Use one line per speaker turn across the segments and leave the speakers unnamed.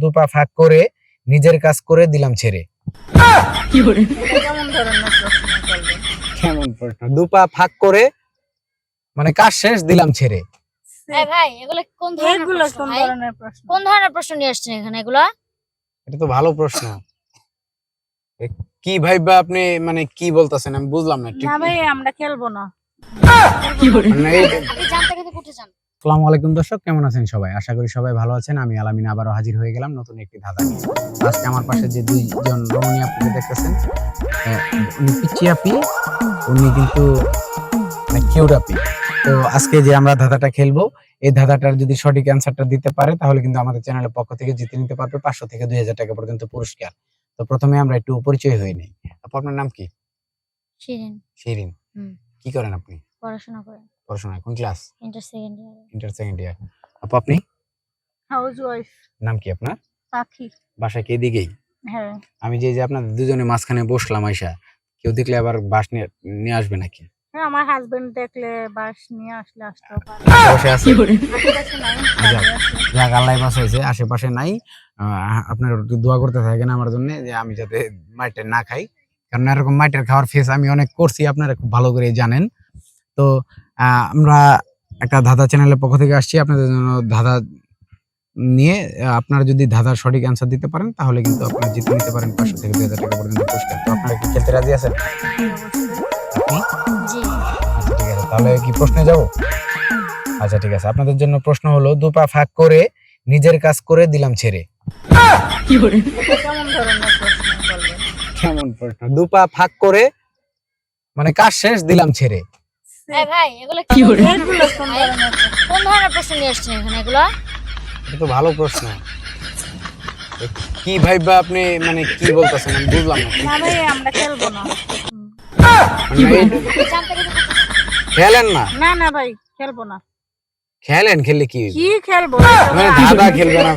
দুপা ফাঁক করে নিজের কাজ করে দিলাম ছেড়ে। কেমন প্রশ্ন? দুপা ফাঁক করে মানে কাজ শেষ দিলাম ছেড়ে।
ভাই এগুলো কোন ধরনের প্রশ্ন? কোন ধরনের প্রশ্ন নিয়ে আসছেন এখানে এগুলা?
এটা তো ভালো প্রশ্ন। কি ভাইবা আপনি মানে কি বলতেছেন আমি বুঝলাম না ঠিক।
না ভাই আমরা খেলবো না।
আপনি জানতে গেলে কোথায় যান?
আসসালামু আলাইকুম দর্শক, কেমন আছেন সবাই? আশা করি সবাই ভালো আছেন। আমি আলামিন আবারও হাজির হয়ে গেলাম নতুন একটি ধাঁধা নিয়ে। আজকে আমার পাশে যে দুইজন রমণী আপনি দেখতেছেন, উনি পিচ্চি আপি, উনি কিন্তু কিউট আপি। তো আজকে যে আমরা ধাঁধাটা খেলবো, এই ধাঁধাটার যদি সঠিক অ্যান্সারটা দিতে পারে তাহলে কিন্তু আমাদের চ্যানেলের পক্ষ থেকে জিতে নিতে পারবে 500 থেকে 2000 টাকা পর্যন্ত পুরস্কার। তো প্রথমে আমরা একটু পরিচয় হয়ে নেই। আপু আপনার নাম কি?
শিরিন।
শিরিন। কি করেন আপনি?
পড়াশোনা করেন।
পড়াশোনা কোন class?
Inter second year.
Inter second year. আপু আপনি?
হাউসওয়াইফ।
নাম কি আপনার?
পাখি।
বাসা কি এদিকেই?
হ্যাঁ।
আমি যে আপনাদের দুজনে মাঝখানে বসলাম আইসা, কেউ দেখলে আবার বাস নিয়ে আসবে নাকি?
হ্যাঁ আমার হাজবেন্ড দেখলে বাস নিয়ে আসতেও পারে।
আশেপাশে আছে?
আশেপাশে নাই, বাইরে আছে।
যাক আল্লাহ বাঁচাইছে, আশেপাশে নাই। আপনারা একটু দোয়া করতে থাকেন আমার জন্য যে আমি যাতে মাইটের না খাই, কারণ এরকম মাইটের খাওয়ার ফেস আমি অনেক করছি, আপনারা খুব ভালো করে জানেন। তো আমরা একটা ধাঁধা চ্যানেলের পক্ষ থেকে আসছি আপনাদের জন্য ধাঁধা নিয়ে। আপনারা যদি ধাঁধার সঠিক অ্যান্সার দিতে পারেন তাহলে কিন্তু আপনারা জিতে নিতে পারেন 500 থেকে 2000 টাকা পর্যন্ত পুরস্কার। তো আপনারা কি খেলতে রাজি আছেন? আপনি?
জি।
আচ্ছা ঠিক আছে, তাহলে কি প্রশ্নে যাব? আচ্ছা ঠিক আছে, আপনাদের জন্য প্রশ্ন হলো দুপা ফাঁক করে নিজের কাজ করে দিলাম ছেড়ে।
কেমন ধরনের প্রশ্ন করবেন?
কেমন প্রশ্ন? দুপা ফাঁক করে মানে কাজ শেষ দিলাম ছেড়ে।
ভাই এগুলো কোন ধরনের প্রশ্ন নিয়ে আসছেন এখানে এগুলা?
এটা তো ভালো প্রশ্ন। কি ভাইবা আপনি মানে কি বলতেছেন আমি বুঝলাম না।
না ভাই আমরা খেলবো না।
আপনি জানতে গেলে কোথায় যান?
খেলেন না?
না না ভাই খেলবো না।
খেলেন, খেললে কি
কি খেলবো?
মানে ধাঁধা খেলবে না?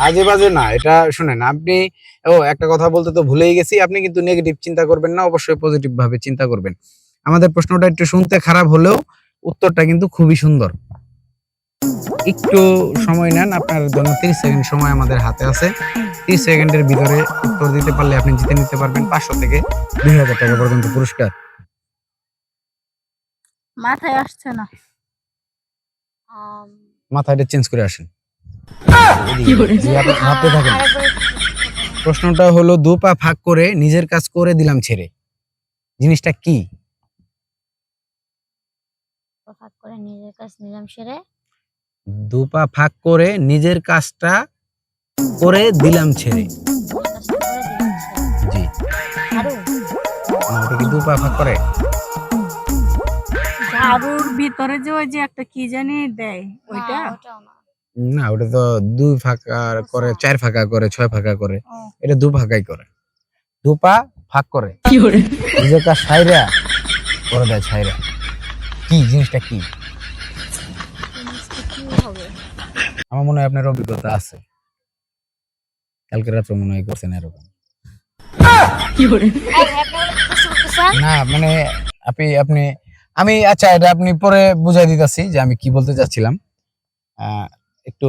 আজে বাজে না এটা। শুনেন আপনি, একটা কথা বলতে তো ভুলেই গেছি, আপনি কিন্তু নেগেটিভ চিন্তা করবেন না, অবশ্যই পজিটিভ ভাবে চিন্তা করবেন। আমাদের প্রশ্নটা একটু শুনতে খারাপ হলেও উত্তরটা কিন্তু খুবই সুন্দর। একটু সময় নেন, আপনার জন্য 30 সেকেন্ড সময় আমাদের হাতে আছে। 30 সেকেন্ডের ভিতরে উত্তর দিতে পারলে আপনি জিতে নিতে পারবেন 500 থেকে 2000 টাকা পর্যন্ত পুরস্কার।
মাথায় আসছে না।
মাথাটা চেঞ্জ করে আসেন। জি, আপনি ভাবতে থাকেন। প্রশ্নটা হলো দুপা ফাঁক করে নিজের কাজ করে দিলাম ছেড়ে। জিনিসটা কি?
ফাঁক করে নিজের কাজ নিলাম সেরে।
দুপা ফাঁক করে নিজের কাজটা করে দিলাম ছেড়ে। জি। ওটা কি দুপা ফাঁক করে?
ঝাড়ুর ভিতরে যে ওই যে একটা কি জানি দেয় ওইটা?
না, ওটা তো 2 ফাঁকা করে, 4 ফাঁকা করে, 6 ফাঁকা করে। এটা 2 ফাঁকাই করে। দুপা ফাঁক করে নিজের কাজ ছাইরা করে দেয় ছাইরা। কি জিনিসটা কি? আমার মনে হয় আপনার অভিজ্ঞতা আছে, কালকে রাত্রে মনে হয় করছেন এরকম। না মানে আপনি আমি আচ্ছা এটা আপনি পরে বুঝাই দিতেছি যে আমি কি বলতে চাচ্ছিলাম। একটু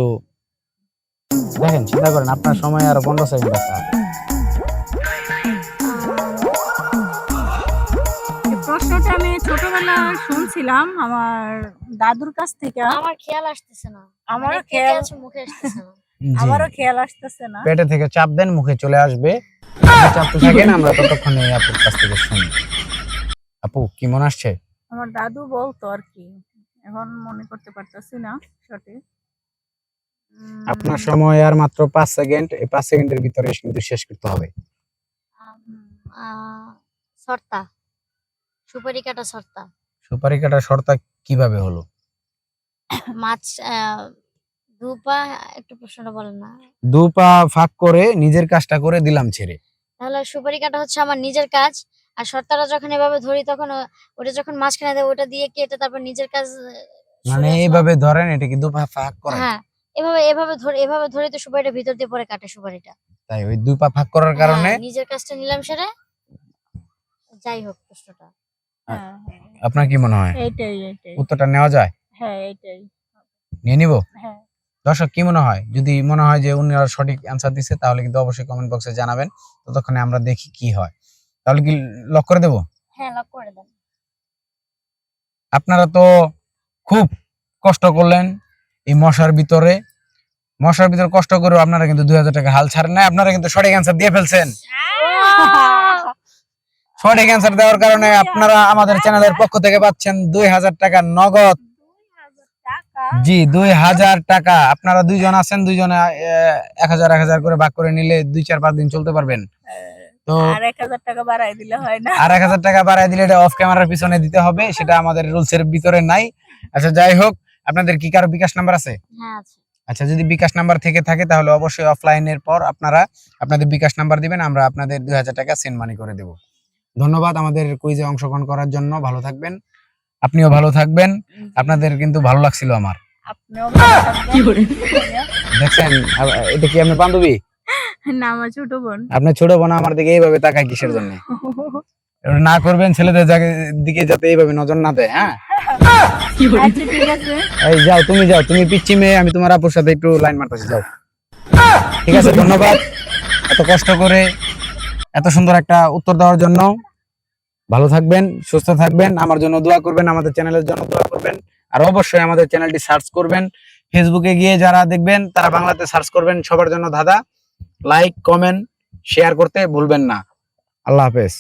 দেখেন, চিন্তা করেন, আপনার সময় আরো 15 সেকেন্ড আছে।
প্রশ্নটা আমি ছোটবেলায় শুনছিলাম আমার দাদুর কাছ থেকে।
আমার খেয়াল আসতেছে না।
আমারও
মানে
খেয়াল
আছে, মুখে আসতেছে না।
আমারও খেয়াল আসতেছে না।
পেটে থেকে চাপ দেন, মুখে চলে আসবে। চাপতে থাকেন, আমরা ততক্ষণে আপুর কাছ থেকে শুনি। আপু কি মনে আসছে?
আমার দাদু বলতো আর কি, এখন মনে করতে পারতাছি না সঠিক।
আপনার সময় আর মাত্র 5 সেকেন্ড। এই 5 সেকেন্ডের ভিতরে কিন্তু শেষ করতে হবে।
শর্তা, সুপারি কাটা শর্তা।
সুপারি কাটা শর্তা কিভাবে হলো?
মাছ দুপা, একটু প্রশ্নটা বলেন না।
দুপা ফাঁক করে নিজের কাজটা করে দিলাম ছেড়ে।
তাহলে সুপারি কাটা হচ্ছে আমার নিজের কাজ, আর শর্তাটা যখন এভাবে ধরি তখন ওটা যখন মাঝখানে দেয় ওটা দিয়ে কেটে তারপর নিজের কাজ।
মানে এইভাবে ধরেন, এটা কি দুপা ফাঁক করে?
হ্যাঁ, এভাবে ধরে তো সুপারিটা ভিতর দিয়ে পরে কাটে সুপারিটা।
তাই ওই দুপা ফাঁক করার কারণে
নিজের কাজটা নিলাম সেরে। যাই হোক প্রশ্নটা।
আপনার কি মনে হয়
এইটাই
উত্তরটা নেওয়া যায়?
হ্যাঁ এইটাই
নিয়ে নিব।
হ্যাঁ
দর্শক কি মনে হয়, যদি মনে হয় যে উনি সঠিক অ্যান্সার দিচ্ছে তাহলে কিন্তু অবশ্যই কমেন্ট বক্সে জানাবেন, ততক্ষণে আমরা দেখি কি হয়। তাহলে কি লক করে দেব?
হ্যাঁ, লক করে দেন।
আপনারা তো খুব কষ্ট করলেন এই মশার ভিতরে কষ্ট করে আপনারা কিন্তু 2000 টাকা হাল ছাড়েন না, আপনারা কিন্তু সঠিক অ্যান্সার দিয়ে ফেলছেন। সঠিক অ্যান্সার দেওয়ার কারণে আপনারা আমাদের চ্যানেলের পক্ষ থেকে পাচ্ছেন 2000 টাকা নগদ।
2000 টাকা।
জি 2000 টাকা। আপনারা দুইজন আছেন, দুইজনে 1000 করে ভাগ করে নিলে 2-4-5 দিন চলতে পারবেন। তো
আর 1000 টাকা বাড়াই দিলে হয় না?
আর 1000 টাকা বাড়ায় দিলে এটা অফ ক্যামেরার পিছনে দিতে হবে, সেটা আমাদের রুলস এর ভিতরে নাই। আচ্ছা যাই হোক, আপনাদের কি কারো বিকাশ নাম্বার আছে?
হ্যাঁ আছে।
আচ্ছা যদি বিকাশ নাম্বার থেকে থাকে তাহলে অবশ্যই অফলাইনের পর আপনারা আপনাদের বিকাশ নাম্বার দিবেন, আমরা আপনাদের 2000 টাকা সেন্ড মানি করে দেব। ধন্যবাদ আমাদের কুইজে অংশগ্রহণ করার জন্য। ভালো থাকবেন, আপনিও ভালো থাকবেন। আপনাদের কিন্তু ভালো লাগছিল আমার।
আপনিও ভালো থাকবেন।
দেখছেন এটা কি আপনার বান্ধবী?
না, আমার ছোট বোন।
আপনার ছোট বোন আমার দিকে এইভাবে তাকায় কিসের জন্য? এটা না করবেন, ছেলেদের দিকে যাতে এইভাবে নজর না দেয়। হ্যাঁ
আচ্ছা ঠিক আছে।
এই যাও, তুমি পিচ্ছি মেয়ে, আমি তোমার আপুর সাথে একটু লাইন মারতেছি, যাও। ঠিক আছে, ধন্যবাদ এত কষ্ট করে এত সুন্দর একটা উত্তর দেওয়ার জন্য। ভালো থাকবেন, সুস্থ থাকবেন, আমার জন্য দোয়া করবেন, আমাদের চ্যানেলের জন্য দোয়া করবেন। আর অবশ্যই আমাদের চ্যানেলটি সার্চ করবেন, ফেসবুকে গিয়ে যারা দেখবেন তারা বাংলাতে সার্চ করবেন সবার জন্য ধাঁধা। লাইক, কমেন্ট, শেয়ার করতে ভুলবেন না। আল্লাহ হাফেজ।